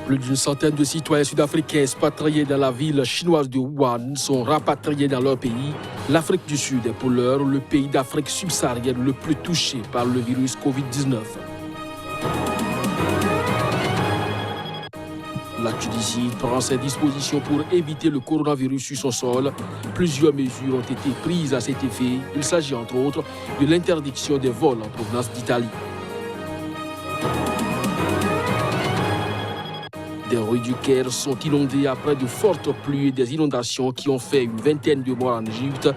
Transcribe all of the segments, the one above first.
Plus d'une centaine de citoyens sud-africains expatriés dans la ville chinoise de Wuhan sont rapatriés dans leur pays. L'Afrique du Sud est pour l'heure le pays d'Afrique subsaharienne le plus touché par le virus Covid-19. La Tunisie prend ses dispositions pour éviter le coronavirus sur son sol. Plusieurs mesures ont été prises à cet effet. Il s'agit entre autres de l'interdiction des vols en provenance d'Italie. Des rues du Caire sont inondées après de fortes pluies et des inondations qui ont fait une vingtaine de morts en Égypte.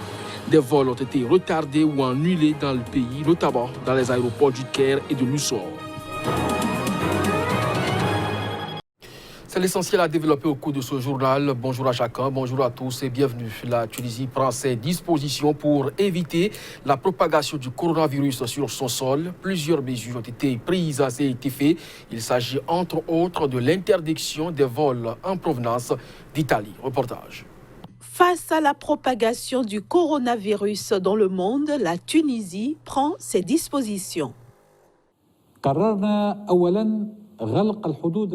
Des vols ont été retardés ou annulés dans le pays, notamment dans les aéroports du Caire et de Luxor. C'est l'essentiel à développer au cours de ce journal. Bonjour à chacun, bonjour à tous et bienvenue. La Tunisie prend ses dispositions pour éviter la propagation du coronavirus sur son sol. Plusieurs mesures ont été prises à cet effet. Il s'agit entre autres de l'interdiction des vols en provenance d'Italie. Reportage. Face à la propagation du coronavirus dans le monde, la Tunisie prend ses dispositions.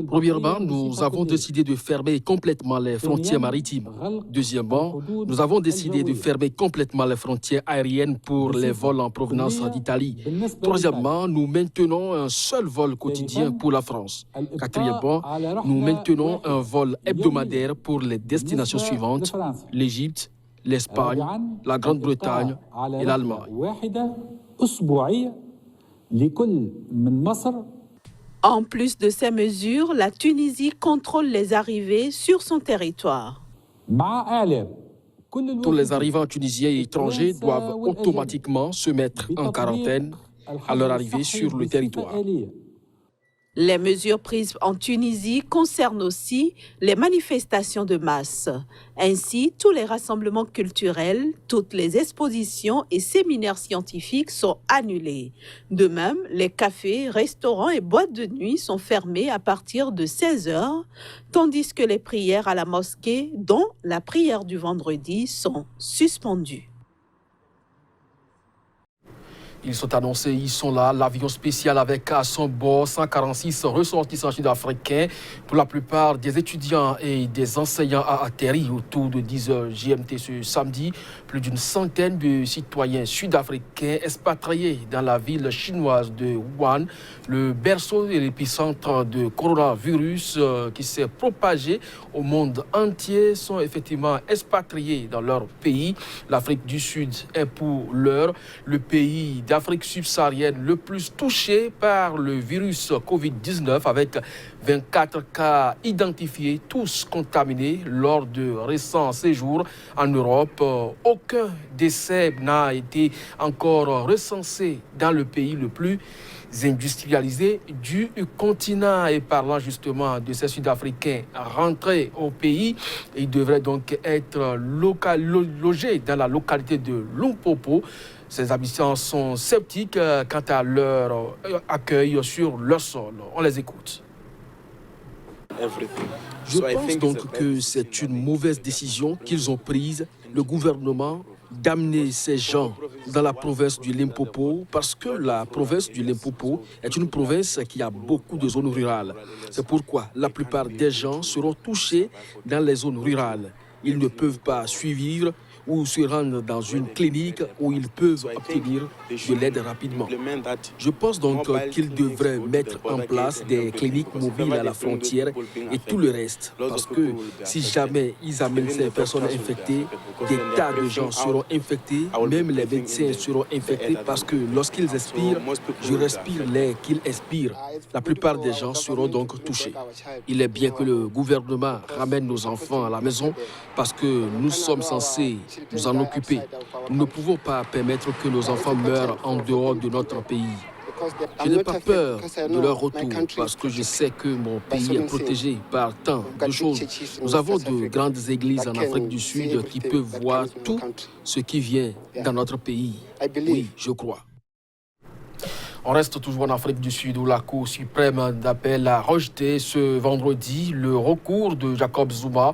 Premièrement, nous avons décidé de fermer complètement les frontières maritimes. Deuxièmement, nous avons décidé de fermer complètement les frontières aériennes pour les vols en provenance d'Italie. Troisièmement, nous maintenons un seul vol quotidien pour la France. Quatrièmement, nous maintenons un vol hebdomadaire pour les destinations suivantes: l'Égypte, l'Espagne, la Grande-Bretagne et l'Allemagne. En plus de ces mesures, la Tunisie contrôle les arrivées sur son territoire. Tous les arrivants tunisiens et étrangers doivent automatiquement se mettre en quarantaine à leur arrivée sur le territoire. Les mesures prises en Tunisie concernent aussi les manifestations de masse. Ainsi, tous les rassemblements culturels, toutes les expositions et séminaires scientifiques sont annulés. De même, les cafés, restaurants et boîtes de nuit sont fermés à partir de 16 h, tandis que les prières à la mosquée, dont la prière du vendredi, sont suspendues. Ils sont annoncés, ils sont là. L'avion spécial avec à son bord 146 ressortissants sud-africains. Pour la plupart des étudiants et des enseignants a atterri autour de 10 h GMT ce samedi. Plus d'une centaine de citoyens sud-africains expatriés dans la ville chinoise de Wuhan, le berceau et l'épicentre de coronavirus qui s'est propagé au monde entier, sont effectivement expatriés dans leur pays. L'Afrique du Sud est pour l'heure le pays d'Afrique subsaharienne le plus touché par le virus Covid-19, avec 24 cas identifiés, tous contaminés lors de récents séjours en Europe. Aucun décès n'a été encore recensé dans le pays le plus industrialisé du continent. Et parlant justement de ces Sud-Africains rentrés au pays, ils devraient donc être logés dans la localité de Limpopo. Ces habitants sont sceptiques quant à leur accueil sur leur sol. On les écoute. Je pense donc que c'est une mauvaise décision qu'ils ont prise, le gouvernement, d'amener ces gens dans la province du Limpopo, parce que la province du Limpopo est une province qui a beaucoup de zones rurales. C'est pourquoi la plupart des gens seront touchés dans les zones rurales. Ils ne peuvent pas suivre ou se rendre dans une clinique où ils peuvent obtenir de l'aide rapidement. Je pense donc qu'ils devraient mettre en place des cliniques mobiles à la frontière et tout le reste, parce que si jamais ils amènent ces personnes infectées, des tas de gens seront infectés, même les médecins seront infectés, parce que lorsqu'ils expirent, je respire l'air qu'ils expirent. La plupart des gens seront donc touchés. Il est bien que le gouvernement ramène nos enfants à la maison, parce que nous sommes censés nous en occuper. Nous ne pouvons pas permettre que nos enfants meurent en dehors de notre pays. Je n'ai pas peur de leur retour parce que je sais que mon pays est protégé par tant de choses. Nous avons de grandes églises en Afrique du Sud qui peuvent voir tout ce qui vient dans notre pays. Oui, je crois. On reste toujours en Afrique du Sud où la Cour suprême d'appel a rejeté ce vendredi le recours de Jacob Zuma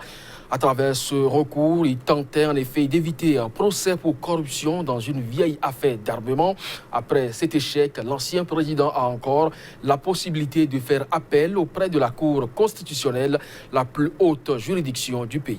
À travers ce recours, il tentait en effet d'éviter un procès pour corruption dans une vieille affaire d'armement. Après cet échec, l'ancien président a encore la possibilité de faire appel auprès de la Cour constitutionnelle, la plus haute juridiction du pays.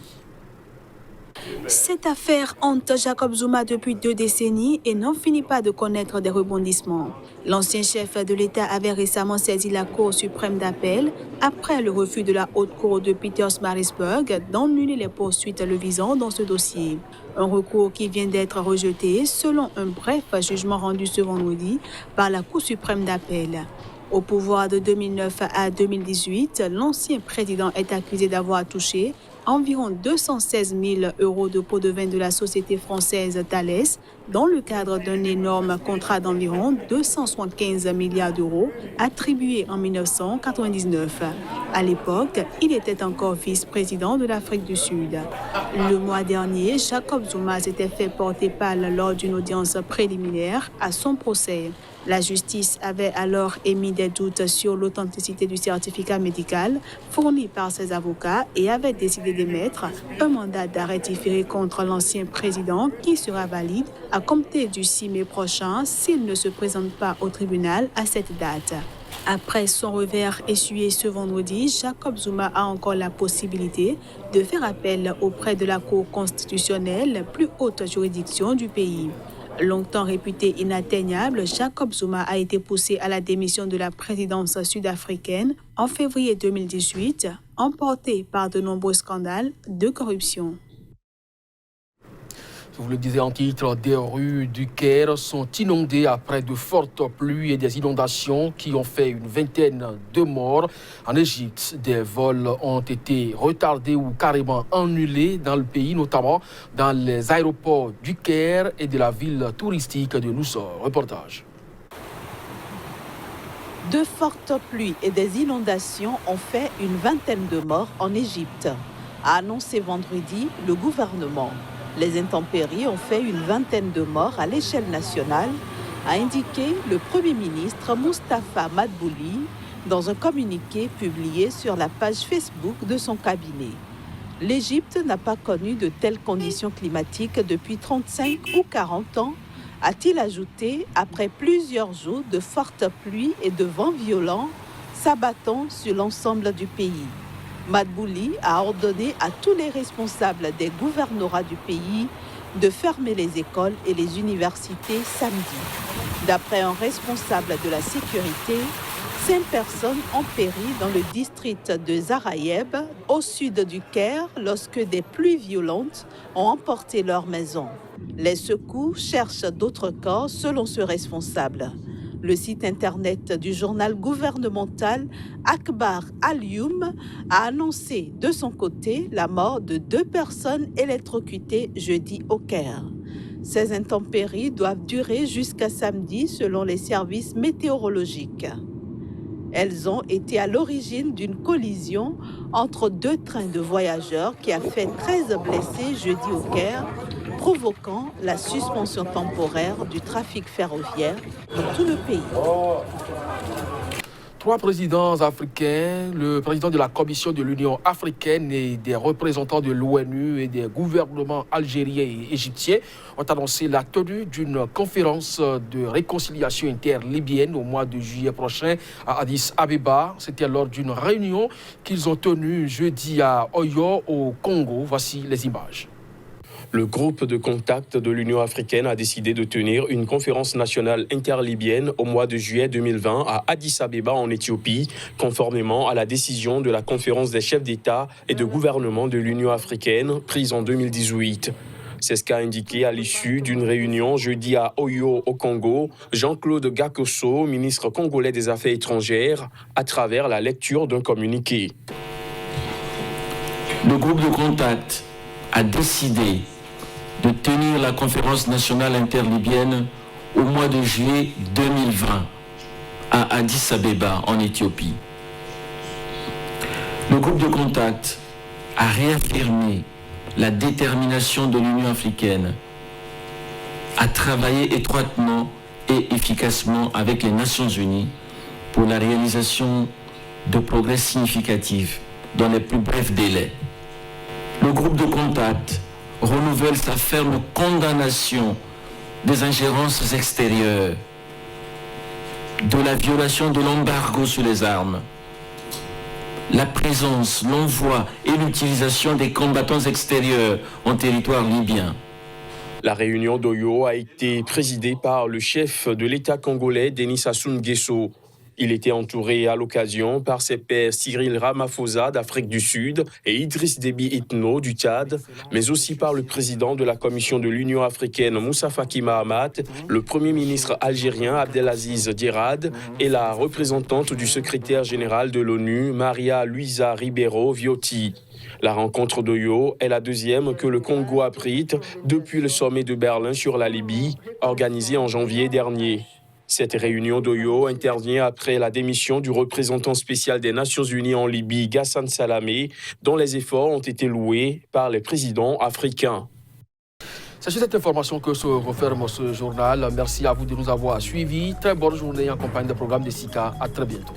Cette affaire hante Jacob Zuma depuis 2 décennies et n'en finit pas de connaître des rebondissements. L'ancien chef de l'État avait récemment saisi la Cour suprême d'appel après le refus de la Haute Cour de Pietermaritzburg d'annuler les poursuites le visant dans ce dossier. Un recours qui vient d'être rejeté selon un bref jugement rendu ce vendredi par la Cour suprême d'appel. Au pouvoir de 2009 à 2018, l'ancien président est accusé d'avoir touché environ 216 000 € de pots de vin de la société française Thales dans le cadre d'un énorme contrat d'environ 275 milliards d'euros attribué en 1999. À l'époque, il était encore vice-président de l'Afrique du Sud. Le mois dernier, Jacob Zuma s'était fait porter pâle lors d'une audience préliminaire à son procès. La justice avait alors émis des doutes sur l'authenticité du certificat médical fourni par ses avocats et avait décidé d'émettre un mandat d'arrêt différé contre l'ancien président qui sera valide à compter du 6 mai prochain s'il ne se présente pas au tribunal à cette date. Après son revers essuyé ce vendredi, Jacob Zuma a encore la possibilité de faire appel auprès de la Cour constitutionnelle, plus haute juridiction du pays. Longtemps réputé inatteignable, Jacob Zuma a été poussé à la démission de la présidence sud-africaine en février 2018, emporté par de nombreux scandales de corruption. Je vous le disais en titre, des rues du Caire sont inondées après de fortes pluies et des inondations qui ont fait une vingtaine de morts. En Égypte, des vols ont été retardés ou carrément annulés dans le pays, notamment dans les aéroports du Caire et de la ville touristique de Luxor. Reportage. De fortes pluies et des inondations ont fait une vingtaine de morts en Égypte, a annoncé vendredi le gouvernement. Les intempéries ont fait une vingtaine de morts à l'échelle nationale, a indiqué le Premier ministre Moustapha Madbouli dans un communiqué publié sur la page Facebook de son cabinet. L'Égypte n'a pas connu de telles conditions climatiques depuis 35 ou 40 ans, a-t-il ajouté après plusieurs jours de fortes pluies et de vents violents s'abattant sur l'ensemble du pays. Madbouli a ordonné à tous les responsables des gouvernorats du pays de fermer les écoles et les universités samedi. D'après un responsable de la sécurité, 5 personnes ont péri dans le district de Zarayeb, au sud du Caire, lorsque des pluies violentes ont emporté leurs maisons. Les secours cherchent d'autres corps selon ce responsable. Le site internet du journal gouvernemental Akhbar Al-Youm a annoncé de son côté la mort de 2 personnes électrocutées jeudi au Caire. Ces intempéries doivent durer jusqu'à samedi selon les services météorologiques. Elles ont été à l'origine d'une collision entre 2 trains de voyageurs qui a fait 13 blessés jeudi au Caire, provoquant la suspension temporaire du trafic ferroviaire dans tout le pays. 3 présidents africains, le président de la Commission de l'Union africaine et des représentants de l'ONU et des gouvernements algériens et égyptiens ont annoncé la tenue d'une conférence de réconciliation interlibyenne au mois de juillet prochain à Addis Abeba. C'était lors d'une réunion qu'ils ont tenue jeudi à Oyo au Congo. Voici les images. Le groupe de contact de l'Union africaine a décidé de tenir une conférence nationale interlibyenne au mois de juillet 2020 à Addis Abeba en Éthiopie, conformément à la décision de la conférence des chefs d'État et de gouvernement de l'Union africaine prise en 2018. C'est ce qu'a indiqué à l'issue d'une réunion jeudi à Oyo au Congo, Jean-Claude Gakoso, ministre congolais des Affaires étrangères, à travers la lecture d'un communiqué. Le groupe de contact a décidé de tenir la conférence nationale interlibyenne au mois de juillet 2020 à Addis Abeba en Éthiopie. Le groupe de contact a réaffirmé la détermination de l'Union africaine à travailler étroitement et efficacement avec les Nations unies pour la réalisation de progrès significatifs dans les plus brefs délais. Le groupe de contact renouvelle sa ferme condamnation des ingérences extérieures, de la violation de l'embargo sur les armes, la présence, l'envoi et l'utilisation des combattants extérieurs en territoire libyen. La réunion d'Oyo a été présidée par le chef de l'État congolais, Denis Sassou Nguesso. Il était entouré à l'occasion par ses pairs Cyril Ramaphosa d'Afrique du Sud et Idriss Déby Itno du Tchad, mais aussi par le président de la Commission de l'Union africaine, Moussa Faki Mahamat, le premier ministre algérien Abdelaziz Djerad et la représentante du secrétaire général de l'ONU, Maria Luisa Ribeiro Viotti. La rencontre d'Oyo est la deuxième que le Congo abrite depuis le sommet de Berlin sur la Libye, organisé en janvier dernier. Cette réunion d'Oyo intervient après la démission du représentant spécial des Nations Unies en Libye, Ghassan Salamé, dont les efforts ont été loués par les présidents africains. C'est sur cette information que se referme ce journal. Merci à vous de nous avoir suivis. Très bonne journée en compagnie des programmes de SICA. À très bientôt.